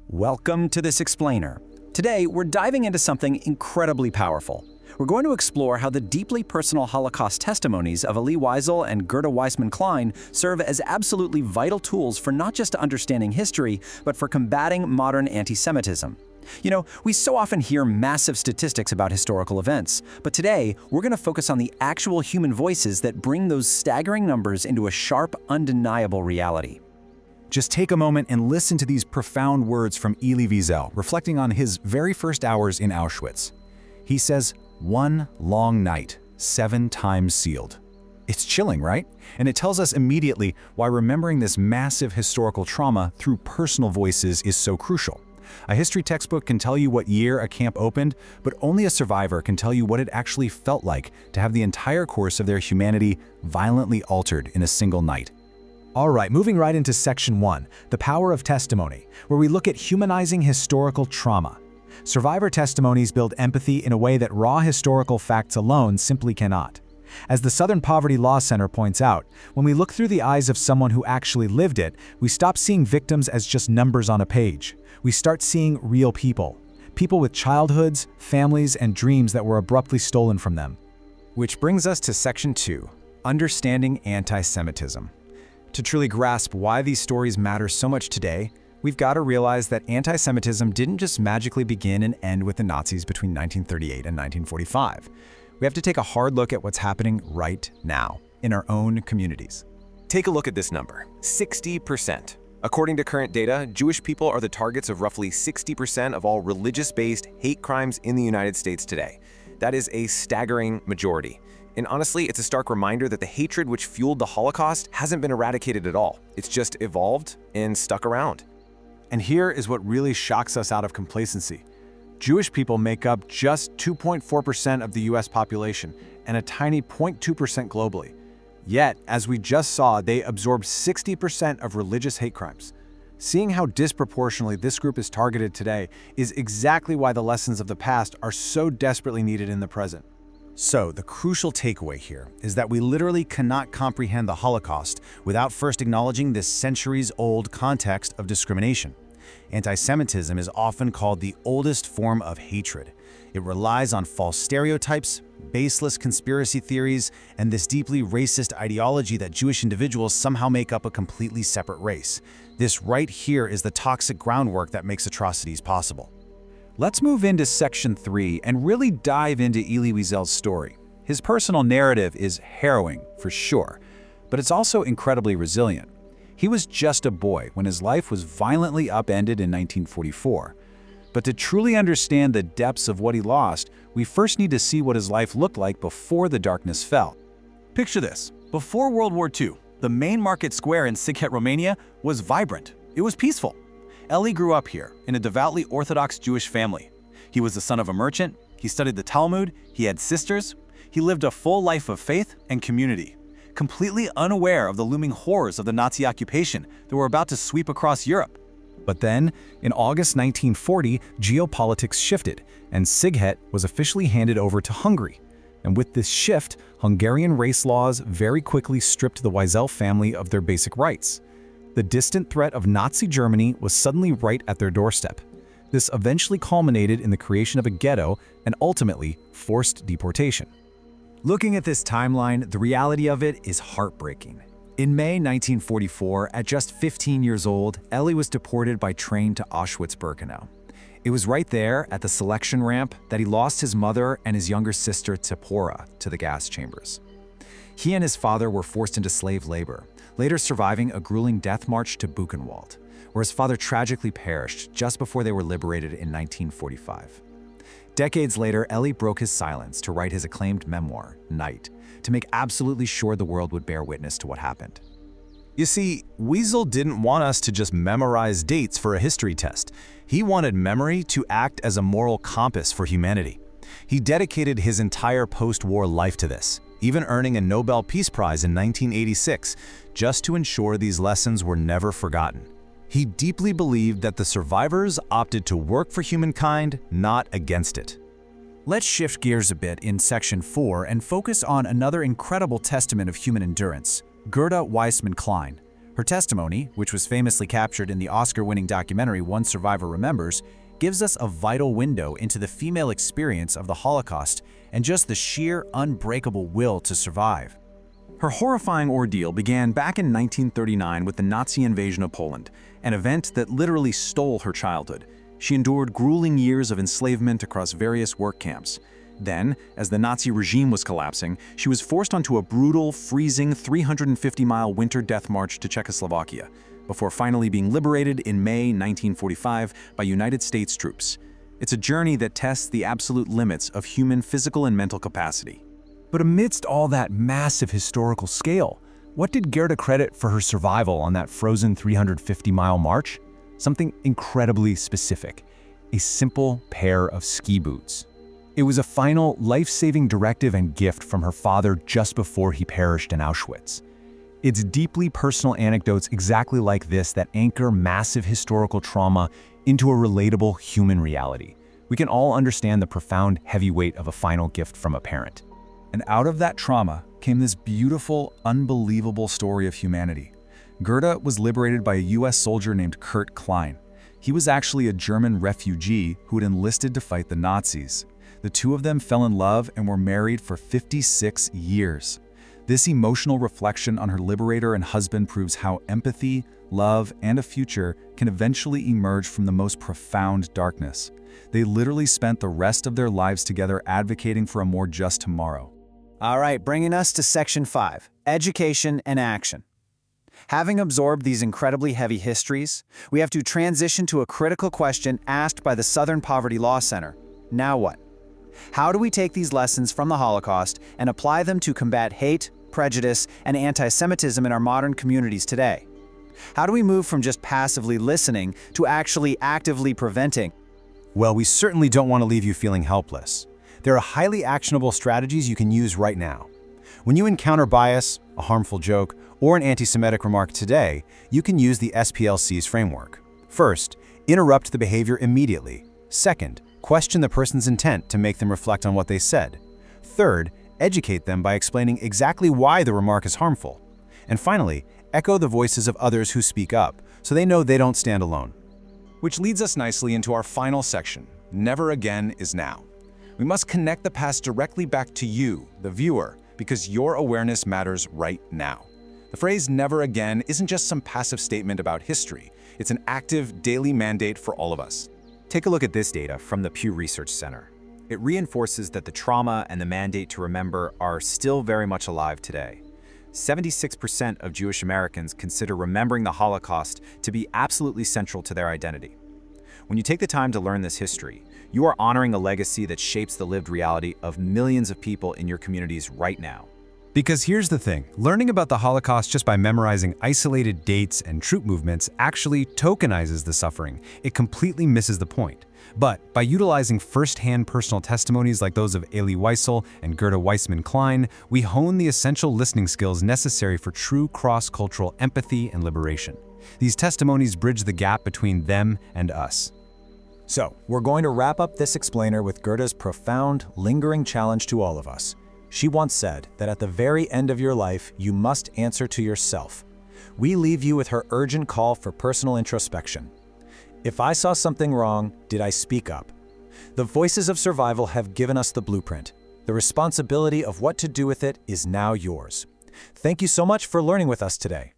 Welcome to this explainer. Today, we're diving into something incredibly powerful. We're going to explore how the deeply personal Holocaust testimonies of Elie Wiesel and Gerda Weissmann Klein serve as absolutely vital tools for not just understanding history, but for combating modern anti-Semitism. You know, we so often hear massive statistics about historical events, but today, we're going to focus on the actual human voices that bring those staggering numbers into a sharp, undeniable reality. Just take a moment and listen to these profound words from Elie Wiesel, reflecting on his very first hours in Auschwitz. He says, "One long night, 7 times sealed." It's chilling, right? And it tells us immediately why remembering this massive historical trauma through personal voices is so crucial. A history textbook can tell you what year a camp opened, but only a survivor can tell you what it actually felt like to have the entire course of their humanity violently altered in a single night. All right, moving right into Section 1, The Power of Testimony, where we look at humanizing historical trauma. Survivor testimonies build empathy in a way that raw historical facts alone simply cannot. As the Southern Poverty Law Center points out, when we look through the eyes of someone who actually lived it, we stop seeing victims as just numbers on a page. We start seeing real people. People with childhoods, families, and dreams that were abruptly stolen from them. Which brings us to Section 2, Understanding Anti-Semitism. To truly grasp why these stories matter so much today, we've got to realize that anti-Semitism didn't just magically begin and end with the Nazis between 1938 and 1945. We have to take a hard look at what's happening right now, in our own communities. Take a look at this number, 60%. According to current data, Jewish people are the targets of roughly 60% of all religious-based hate crimes in the United States today. That is a staggering majority. And honestly, it's a stark reminder that the hatred which fueled the Holocaust hasn't been eradicated at all. It's just evolved and stuck around. And here is what really shocks us out of complacency. Jewish people make up just 2.4% of the US population and a tiny 0.2% globally. Yet, as we just saw, they absorb 60% of religious hate crimes. Seeing how disproportionately this group is targeted today is exactly why the lessons of the past are so desperately needed in the present. So, the crucial takeaway here is that we literally cannot comprehend the Holocaust without first acknowledging this centuries-old context of discrimination. Anti-Semitism is often called the oldest form of hatred. It relies on false stereotypes, baseless conspiracy theories, and this deeply racist ideology that Jewish individuals somehow make up a completely separate race. This right here is the toxic groundwork that makes atrocities possible. Let's move into Section 3 and really dive into Elie Wiesel's story. His personal narrative is harrowing, for sure, but it's also incredibly resilient. He was just a boy when his life was violently upended in 1944. But to truly understand the depths of what he lost, we first need to see what his life looked like before the darkness fell. Picture this. Before World War II, the main market square in Sighet, Romania was vibrant. It was peaceful. Elie grew up here in a devoutly Orthodox Jewish family. He was the son of a merchant, he studied the Talmud, he had sisters, he lived a full life of faith and community, completely unaware of the looming horrors of the Nazi occupation that were about to sweep across Europe. But then, in August 1940, geopolitics shifted, and Sighet was officially handed over to Hungary. And with this shift, Hungarian race laws very quickly stripped the Wiesel family of their basic rights. The distant threat of Nazi Germany was suddenly right at their doorstep. This eventually culminated in the creation of a ghetto and ultimately forced deportation. Looking at this timeline, the reality of it is heartbreaking. In May 1944, at just 15 years old, Elie was deported by train to Auschwitz-Birkenau. It was right there, at the selection ramp, that he lost his mother and his younger sister Tzipora to the gas chambers. He and his father were forced into slave labor, later surviving a grueling death march to Buchenwald, where his father tragically perished just before they were liberated in 1945. Decades later, Elie broke his silence to write his acclaimed memoir, Night, to make absolutely sure the world would bear witness to what happened. You see, Wiesel didn't want us to just memorize dates for a history test. He wanted memory to act as a moral compass for humanity. He dedicated his entire post-war life to this, even earning a Nobel Peace Prize in 1986, just to ensure these lessons were never forgotten. He deeply believed that the survivors opted to work for humankind, not against it. Let's shift gears a bit in Section 4 and focus on another incredible testament of human endurance, Gerda Weissmann Klein. Her testimony, which was famously captured in the Oscar-winning documentary One Survivor Remembers, gives us a vital window into the female experience of the Holocaust and just the sheer, unbreakable will to survive. Her horrifying ordeal began back in 1939 with the Nazi invasion of Poland, an event that literally stole her childhood. She endured grueling years of enslavement across various work camps. Then, as the Nazi regime was collapsing, she was forced onto a brutal, freezing 350-mile winter death march to Czechoslovakia, before finally being liberated in May 1945 by United States troops. It's a journey that tests the absolute limits of human physical and mental capacity. But amidst all that massive historical scale, what did Gerda credit for her survival on that frozen 350-mile march? Something incredibly specific: a simple pair of ski boots. It was a final, life-saving directive and gift from her father just before he perished in Auschwitz. It's deeply personal anecdotes exactly like this that anchor massive historical trauma into a relatable human reality. We can all understand the profound heavy weight of a final gift from a parent. And out of that trauma came this beautiful, unbelievable story of humanity. Gerda was liberated by a US soldier named Klein. He was actually a German refugee who had enlisted to fight the Nazis. The two of them fell in love and were married for 56 years. This emotional reflection on her liberator and husband proves how empathy, love, and a future can eventually emerge from the most profound darkness. They literally spent the rest of their lives together advocating for a more just tomorrow. All right, bringing us to Section 5, Education and Action. Having absorbed these incredibly heavy histories, we have to transition to a critical question asked by the Southern Poverty Law Center. Now what? How do we take these lessons from the Holocaust and apply them to combat hate, prejudice, and anti-Semitism in our modern communities today? How do we move from just passively listening to actually actively preventing? Well, we certainly don't want to leave you feeling helpless. There are highly actionable strategies you can use right now. When you encounter bias, a harmful joke, or an anti-Semitic remark today, you can use the SPLC's framework. First, interrupt the behavior immediately. Second, question the person's intent to make them reflect on what they said. Third, educate them by explaining exactly why the remark is harmful. And finally, echo the voices of others who speak up, so they know they don't stand alone. Which leads us nicely into our final section, Never Again is Now. We must connect the past directly back to you, the viewer, because your awareness matters right now. The phrase never again isn't just some passive statement about history. It's an active, daily mandate for all of us. Take a look at this data from the Pew Research Center. It reinforces that the trauma and the mandate to remember are still very much alive today. 76% of Jewish Americans consider remembering the Holocaust to be absolutely central to their identity. When you take the time to learn this history, you are honoring a legacy that shapes the lived reality of millions of people in your communities right now. Because here's the thing, learning about the Holocaust just by memorizing isolated dates and troop movements actually tokenizes the suffering. It completely misses the point. But by utilizing first-hand personal testimonies like those of Elie Wiesel and Gerda Weissmann Klein, we hone the essential listening skills necessary for true cross-cultural empathy and liberation. These testimonies bridge the gap between them and us. So, we're going to wrap up this explainer with Gerda's profound, lingering challenge to all of us. She once said that at the very end of your life, you must answer to yourself. We leave you with her urgent call for personal introspection. If I saw something wrong, did I speak up? The voices of survival have given us the blueprint. The responsibility of what to do with it is now yours. Thank you so much for learning with us today.